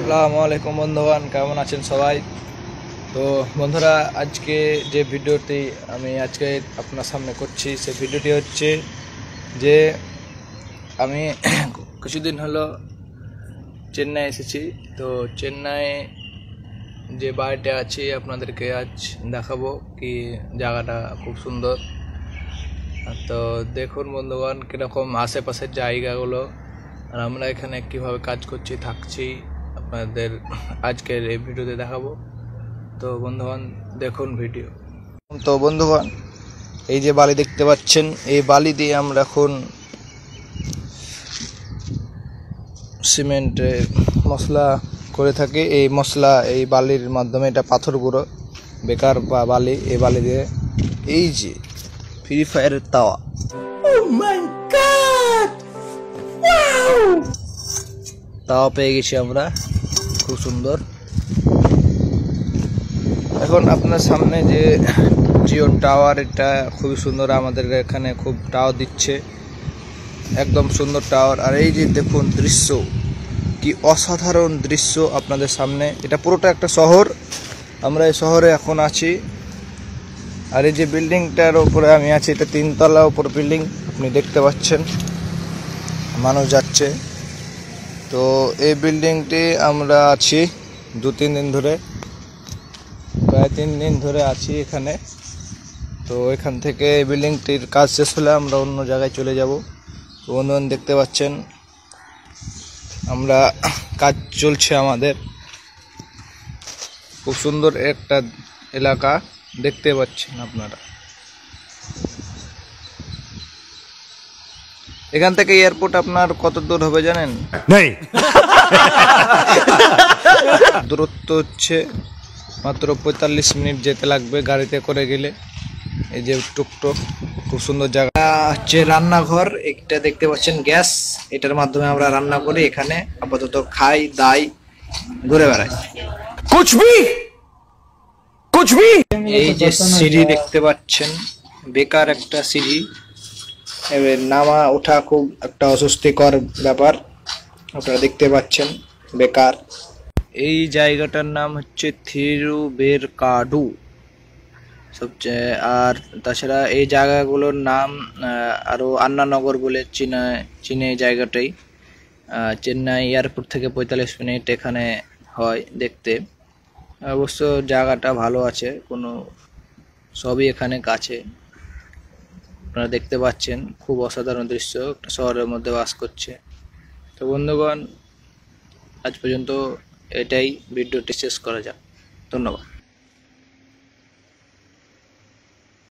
আসসালামু আলাইকুম বন্ধুগণ, কেমন আছেন সবাই? তো বন্ধুরা, আজকে যে ভিডিওটি আমি আজকে আপনার সামনে করছি সেই ভিডিওটি হচ্ছে যে আমি কিছুদিন হলো চেন্নাই এসেছি। তো চেন্নাই যে বাড়িতে আছি আপনাদেরকে আজ দেখাবো, কি জায়গাটা খুব সুন্দর। তো দেখুন বন্ধুগণ, কীরকম আশেপাশের জায়গাগুলো আর আমরা এখানে কিভাবে কাজ করছি থাকছি আপনাদের আজকের এই ভিডিওতে দেখাবো। তো বন্ধুগণ দেখুন ভিডিও। তো বন্ধুগণ, এই যে বালি দেখতে পাচ্ছেন, এই বালি দিয়ে আমরা এখন সিমেন্টে মশলা করে থাকি। এই মশলা এই বালির মাধ্যমে, এটা পাথর গুঁড়ো বেকার বা বালি, এই বালি দিয়ে এই যে ফ্রি ফায়ারের তাওয়া, তাওয়া পেয়ে গেছি আমরা, খুব সুন্দর। এখন আপনার সামনে যে জিও টাওয়ার, এটা খুবই সুন্দর, আমাদের এখানে খুব টাওয়ার দিচ্ছে, একদম সুন্দর টাওয়ার। আর এই যে দেখুন দৃশ্য, কি অসাধারণ দৃশ্য আপনাদের সামনে। এটা পুরোটা একটা শহর, আমরা এই শহরে এখন আছি। আর এই যে বিল্ডিংটার উপরে আমি আছি, এটা 3 তলা উপর বিল্ডিং, আপনি দেখতে পাচ্ছেন মানুষ যাচ্ছে। তো এই বিল্ডিংটি আমরা আছি 2-3 দিন ধরে, প্রায় 3 দিন ধরে আছি এখানে। তো এখান থেকে এই বিল্ডিংটির কাজ শেষ হলে আমরা অন্য জায়গায় চলে যাব। তো বন্ধুগণ দেখতে পাচ্ছেন আমরা কাজ চলছে আমাদের, খুব সুন্দর একটা এলাকা দেখতে পাচ্ছেন আপনারা। এখান থেকে এয়ারপোর্ট আপনার কত দূর হবে জানেন? দূরত্ব হচ্ছে মাত্র 45 মিনিট যেতে লাগবে গাড়িতে করে গেলে। এই যে টুকটুক, খুব সুন্দর জায়গা হচ্ছে রান্নাঘর। এটা দেখতে পাচ্ছেন গ্যাস, এটার মাধ্যমে আমরা রান্না করি এখানে, আপাতত খাই দাই ঘুরে বেড়াই কুছ ভি। এই যে সিঁড়ি দেখতে পাচ্ছেন, বেকার একটা সিঁড়ি, এবার নামা ওঠা খুব একটা অস্বস্তিকর ব্যাপার, আপনারা দেখতে পাচ্ছেন বেকার। এই জায়গাটার নাম হচ্ছে থিরুবেরকাডু সবচেয়ে। আর তাছাড়া এই জায়গাগুলোর নাম আরও আন্নানগর বলে চীনে এই জায়গাটাই। চেন্নাই এয়ারপোর্ট থেকে 45 মিনিট এখানে হয় দেখতে। অবশ্য জায়গাটা ভালো আছে, কোনো সবই এখানে কাছে, আপনারা দেখতে পাচ্ছেন। খুব অসাধারণ দৃশ্য, একটা শহরের মধ্যে বাস করছে। তো বন্ধুগণ, আজ পর্যন্ত এটাই, ভিডিওটি শেষ করা যাক। ধন্যবাদ।